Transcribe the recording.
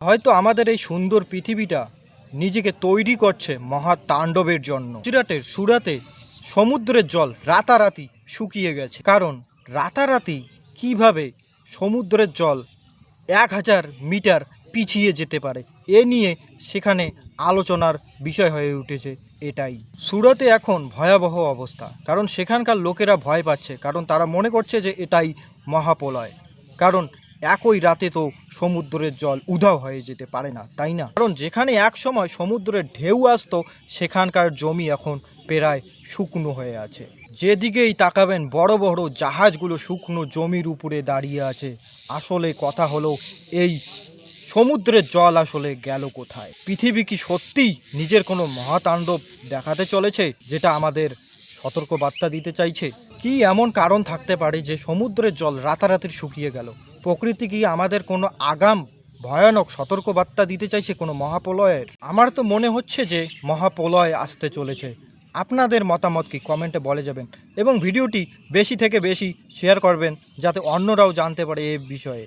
হয়তো আমাদের এই সুন্দর পৃথিবীটা নিজেকে তৈরি করছে মহাতাণ্ডবের জন্য। গুজরাটের সুরাতে সমুদ্রের জল রাতারাতি শুকিয়ে গেছে। কারণ রাতারাতি কিভাবে সমুদ্রের জল 1000 মিটার পিছিয়ে যেতে পারে, এ নিয়ে সেখানে আলোচনার বিষয় হয়ে উঠেছে। এটাই সুরাতে এখন ভয়াবহ অবস্থা, কারণ সেখানকার লোকেরা ভয় পাচ্ছে, কারণ তারা মনে করছে যে এটাই মহাপ্রলয়। কারণ একই রাতে তো সমুদ্রের জল উধাও হয়ে যেতে পারে না, তাই না? কারণ যেখানে এক সময় সমুদ্রের ঢেউ আসতো সেখানকার জমি এখন প্রায় শুকনো হয়ে আছে। যেদিকেই তাকাবেন বড় বড় জাহাজগুলো শুকনো জমির উপরে দাঁড়িয়ে আছে। আসলে কথা হলো এই সমুদ্রের জল আসলে গেল কোথায়? পৃথিবী কি সত্যিই নিজের কোনো মহাতাণ্ডব দেখাতে চলেছে, যেটা আমাদের সতর্কবার্তা দিতে চাইছে? কি এমন কারণ থাকতে পারে যে সমুদ্রের জল রাতারাতি শুকিয়ে গেল? প্রকৃতি কি আমাদের কোনো আগাম ভয়ানক সতর্কবার্তা দিতে চাইছে কোনো মহাপ্রলয়ের? আমার তো মনে হচ্ছে যে মহাপ্রলয় আসতে চলেছে। আপনাদের মতামত কি কমেন্টে বলে যাবেন, এবং ভিডিওটি বেশি থেকে বেশি শেয়ার করবেন যাতে অন্যরাও জানতে পারে এই বিষয়ে।